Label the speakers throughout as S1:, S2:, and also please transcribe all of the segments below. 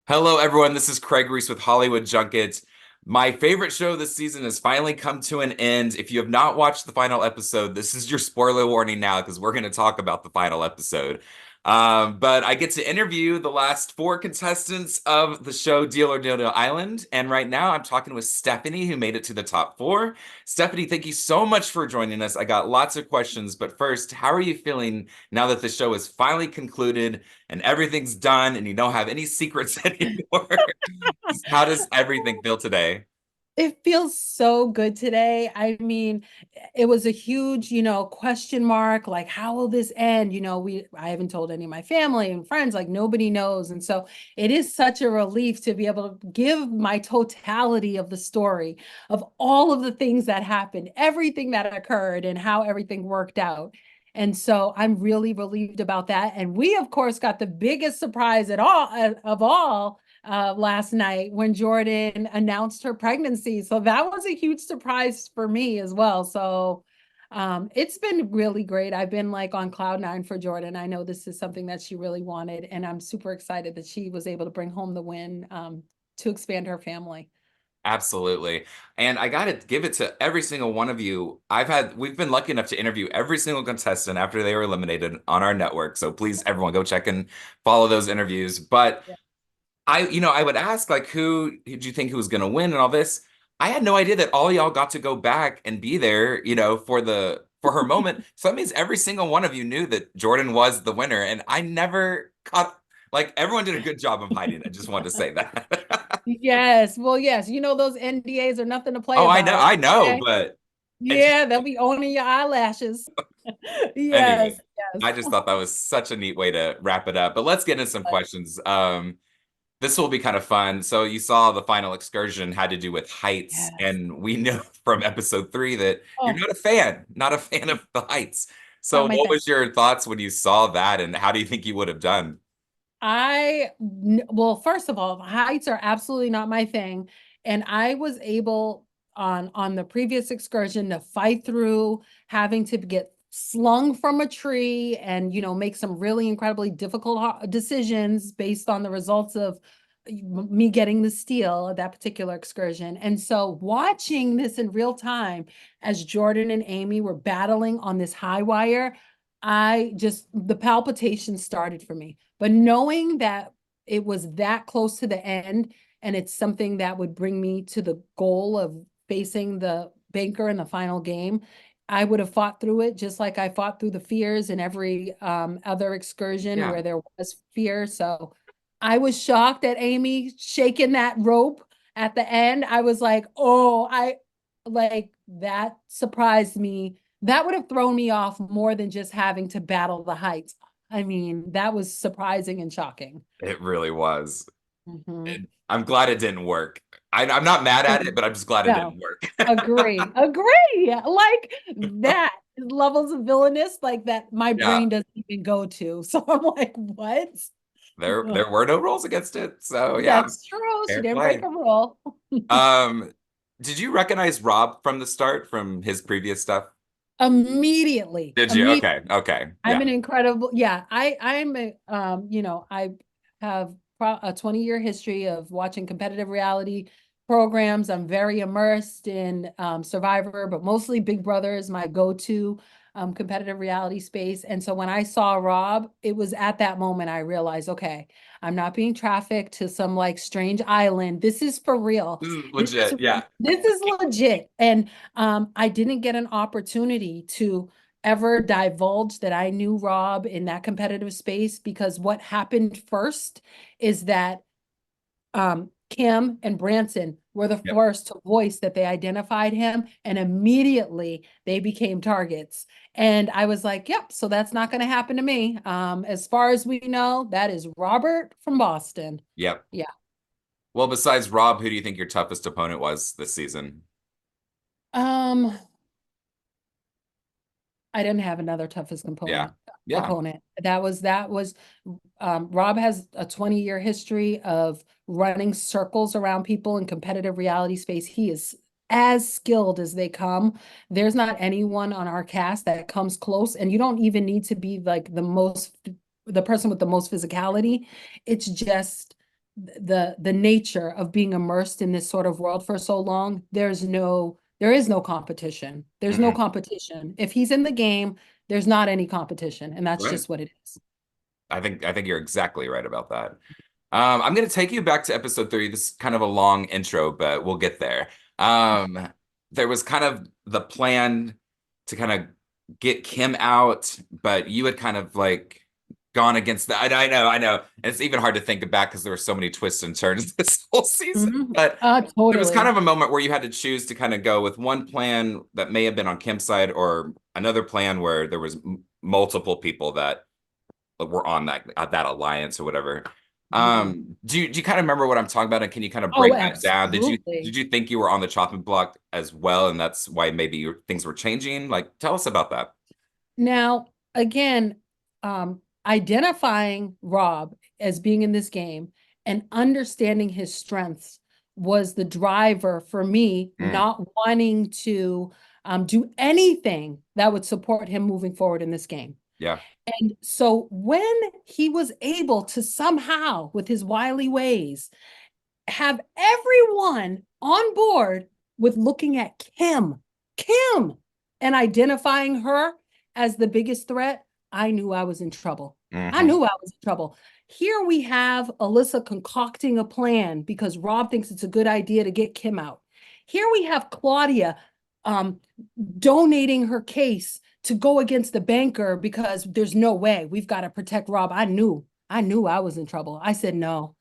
S1: Hello, everyone. This is Craig Ries with Hollywood Junket. My favorite show this season has finally come to an end. If you have not watched the final episode, this is your spoiler warning now because we're going to talk about the final episode. But I get to interview the last four contestants of the show Deal or No Deal Island. And right now I'm talking with Stephanie, who made it to the top four. Stephanie, thank you so much for joining us. I got lots of questions, but first, how are you feeling now that the show is finally concluded and everything's done and you don't have any secrets anymore? How does everything feel today?
S2: It feels so good today. I mean, it was a huge, question mark, like how will this end? I haven't told any of my family and friends, like nobody knows. And so it is such a relief to be able to give my totality of the story of all of the things that happened, everything that occurred and how everything worked out. And so I'm really relieved about that. And we, of course, got the biggest surprise of all last night when Jordan announced her pregnancy. So that was a huge surprise for me as well. So it's been really great. I've been like on cloud nine for Jordan. I know this is something that she really wanted, and I'm super excited that she was able to bring home the win to expand her family.
S1: Absolutely. And I got to give it to every single one of you. We've been lucky enough to interview every single contestant after they were eliminated on our network. So please, everyone, go check and follow those interviews. But
S2: Yeah.
S1: I would ask like who did you think who was gonna win and all this. I had no idea that all y'all got to go back and be there, for her moment. So that means every single one of you knew that Jordan was the winner, and I never caught like everyone did a good job of hiding it. Just wanted to say that.
S2: Yes. Well, yes. Those NDAs are nothing to play
S1: Oh,
S2: about.
S1: I know,
S2: Okay.
S1: but I just
S2: Yeah, they'll be owning your eyelashes.
S1: anyway,
S2: Yes.
S1: I
S2: Yes.
S1: just thought that was such a neat way to wrap it up. But let's get into some questions. This will be kind of fun. So you saw the final excursion had to do with heights,
S2: Yes.
S1: and we know from episode three that you're
S2: Oh,
S1: not a fan of the heights. So
S2: not my
S1: what
S2: thing.
S1: was your thoughts when you saw that, and how do you think you would have done?
S2: Well, first of all, heights are absolutely not my thing. And I was able on the previous excursion to fight through having to get slung from a tree and, make some really incredibly difficult decisions based on the results of me getting the steal of that particular excursion. And so watching this in real time as Jordan and Amy were battling on this high wire, the palpitations started for me. But knowing that it was that close to the end and it's something that would bring me to the goal of facing the banker in the final game, I would have fought through it just like I fought through the fears in every other excursion
S1: Yeah,
S2: where there was fear. So I was shocked at Amy shaking that rope at the end. I was like, oh, I like that surprised me. That would have thrown me off more than just having to battle the heights. I mean, that was surprising and shocking.
S1: it really was.
S2: Mhm.
S1: I'm glad it didn't work. I'm not mad at it, but I'm just glad it
S2: No,
S1: didn't work.
S2: agree. Like that levels of villainous, like that my
S1: Yeah,
S2: brain doesn't even go to. So I'm like, what?
S1: there were no rules against it, so yeah,
S2: That's true. She
S1: fair
S2: didn't break
S1: play.
S2: a rule.
S1: Um, did you recognize Rob from the start from his previous stuff?
S2: Immediately.
S1: Did you?
S2: Immediately.
S1: Okay, okay,
S2: I'm
S1: yeah,
S2: an incredible, yeah. I'm a, I have a 20-year history of watching competitive reality programs. I'm very immersed in Survivor, but mostly Big Brother is my go-to competitive reality space. And so when I saw Rob, it was at that moment I realized, okay, I'm not being trafficked to some like strange island. This is for real.
S1: this is
S2: This is
S1: legit. Yeah,
S2: this is legit. And I didn't get an opportunity to ever divulged that I knew Rob in that competitive space because what happened first is that Kim and Branson were the
S1: yep,
S2: first to voice that they identified him, and immediately they became targets. And I was like, yep, so that's not going to happen to me. As far as we know, that is Robert from Boston.
S1: yep.
S2: Yeah.
S1: Well, besides Rob, who do you think your toughest opponent was this season?
S2: Um, I didn't have another toughest
S1: Yeah,
S2: component
S1: yeah,
S2: opponent. That was Rob has a 20-year history of running circles around people in competitive reality space. He is as skilled as they come. There's not anyone on our cast that comes close, and you don't even need to be like the person with the most physicality. It's just the nature of being immersed in this sort of world for so long, there is no competition. There's no
S1: Mhm.
S2: competition. If he's in the game, there's not any competition, and that's
S1: Right.
S2: just what it is.
S1: I think you're exactly right about that. I'm going to take you back to episode 3. This is kind of a long intro, but we'll get there. Um, there was kind of the plan to kind of get Kim out, but you had kind of like gone against that. I know. And it's even hard to think back because there were so many twists and turns this whole season.
S2: Mhm.
S1: But there was kind
S2: Totally.
S1: of a moment where you had to choose to kind of go with one plan that may have been on Kim's side or another plan where there was multiple people that were on that alliance or whatever.
S2: Mhm.
S1: Do you kind of remember what I'm talking about, and can you kind of
S2: Oh,
S1: break that down? Did
S2: absolutely.
S1: you think you were on the chopping block as well, and that's why maybe things were changing? Like, tell us about that.
S2: Now, again, identifying Rob as being in this game and understanding his strengths was the driver for me
S1: Mm,
S2: not wanting to do anything that would support him moving forward in this game.
S1: yeah,
S2: And so when he was able to somehow, with his wily ways, have everyone on board with looking at Kim, and identifying her as the biggest threat, I knew I was in trouble. I
S1: hmm,
S2: knew I was in trouble. Here we have Alyssa concocting a plan because Rob thinks it's a good idea to get Kim out. Here we have Claudia um, donating her case to go against the banker because there's no way we've got to protect Rob. I knew I was in trouble. I said no.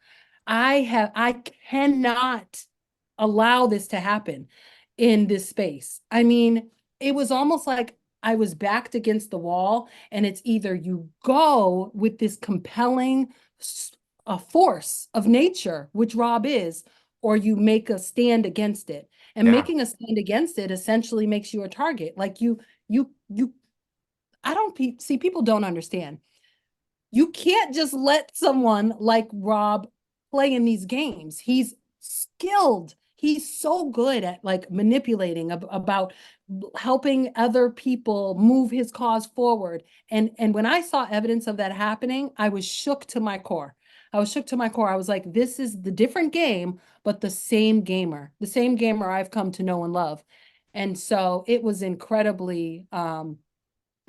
S2: I cannot allow this to happen in this space. I mean, it was almost like I was backed against the wall, and it's either you go with this compelling a force of nature, which Rob is, or you make a stand against it. And
S1: yeah,
S2: making a stand against it essentially makes you a target. Like you, I don't see people don't understand. You can't just let someone like Rob play in these games. He's skilled. He's so good at like manipulating about helping other people move his cause forward. And when I saw evidence of that happening, I was shook to my core. I was shook to my core. I was like, this is the different game, but the same gamer I've come to know and love. And so it was incredibly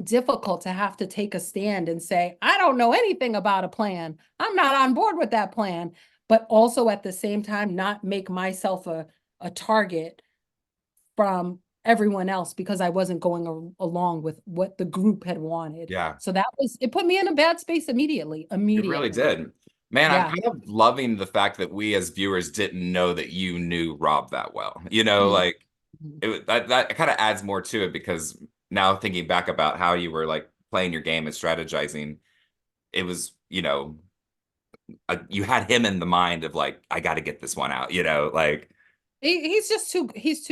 S2: difficult to have to take a stand and say, I don't know anything about a plan. I'm not on board with that plan, but also at the same time, not make myself a target from everyone else because I wasn't going along with what the group had wanted.
S1: yeah.
S2: So it put me in a bad space immediately,
S1: It really
S2: immediately.
S1: did. Man, I'm
S2: Yeah.
S1: kind of loving the fact that we as viewers didn't know that you knew Rob that well.
S2: Mhm.
S1: Like that kind of adds more to it because now thinking back about how you were like playing your game and strategizing, it was, you had him in the mind of like, I got to get this one out, like,
S2: He's too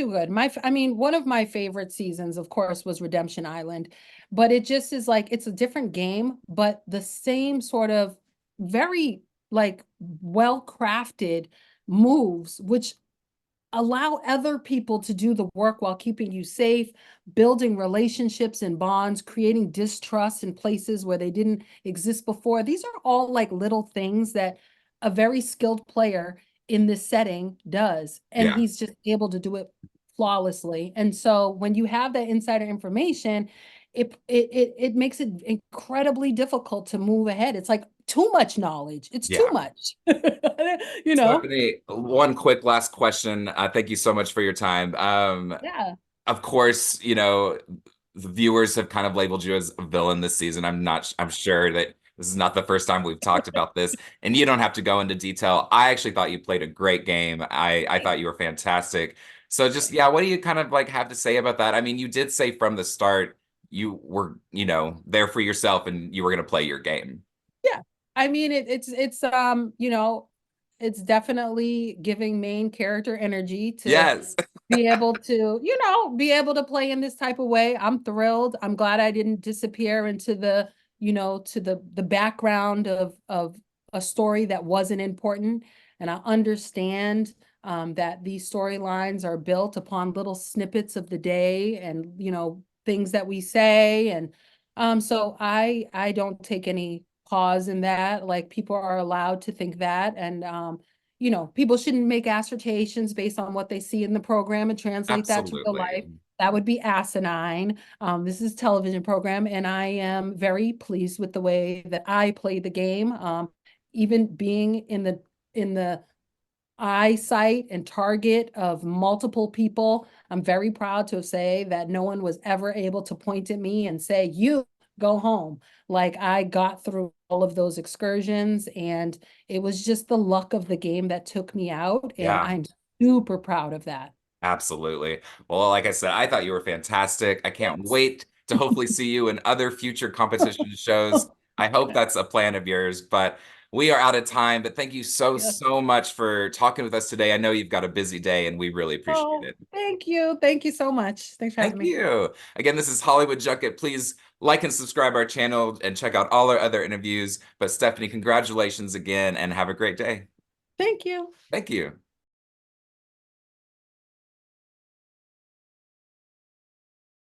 S2: good. I mean, one of my favorite seasons, of course, was Redemption Island, but it just is like it's a different game, but the same sort of very like well-crafted moves, which allow other people to do the work while keeping you safe, building relationships and bonds, creating distrust in places where they didn't exist before. These are all like little things that a very skilled player in this setting does. And
S1: yeah,
S2: he's just able to do it flawlessly. And so when you have that insider information, it makes it incredibly difficult to move ahead. It's like too much knowledge. It's too
S1: yeah.
S2: much. You know?
S1: Stephanie, one quick last question. Thank you so much for your time.
S2: Yeah.
S1: Of course, the viewers have kind of labeled you as a villain this season. I'm sure that this is not the first time we've talked about this, and you don't have to go into detail. I actually thought you played a great game. I thought you were fantastic. So just, yeah, what do you kind of like have to say about that? I mean, you did say from the start you were, there for yourself and you were going to play your game.
S2: Yeah. I mean it's it's definitely giving main character energy to
S1: Yes.
S2: be able to, be able to play in this type of way. I'm thrilled. I'm glad I didn't disappear into the background of a story that wasn't important. And I understand that these storylines are built upon little snippets of the day and things that we say. And so I don't take any pause in that. Like people are allowed to think that. And, people shouldn't make assertions based on what they see in the program and translate that to real
S1: Absolutely.
S2: life. That would be asinine. This is a television program, and I am very pleased with the way that I played the game. Even being in the eyesight and target of multiple people. I'm very proud to say that no one was ever able to point at me and say, you go home. Like I got through all of those excursions, and it was just the luck of the game that took me out. And
S1: Yeah.
S2: I'm super proud of that.
S1: Absolutely. Well, like I said, I thought you were fantastic. I can't
S2: Thanks.
S1: wait to hopefully see you in other future competition shows. I hope that's a plan of yours, but we are out of time. But thank you so,
S2: Yes.
S1: so much for talking with us today. I know you've got a busy day and we really appreciate
S2: Oh,
S1: it.
S2: thank you. Thank you so much. Thanks for having
S1: Thank
S2: me.
S1: you. Again, this is Hollywood Junket. Please like and subscribe our channel and check out all our other interviews. But Stephanie, congratulations again and have a great day.
S2: Thank you.
S1: Thank you.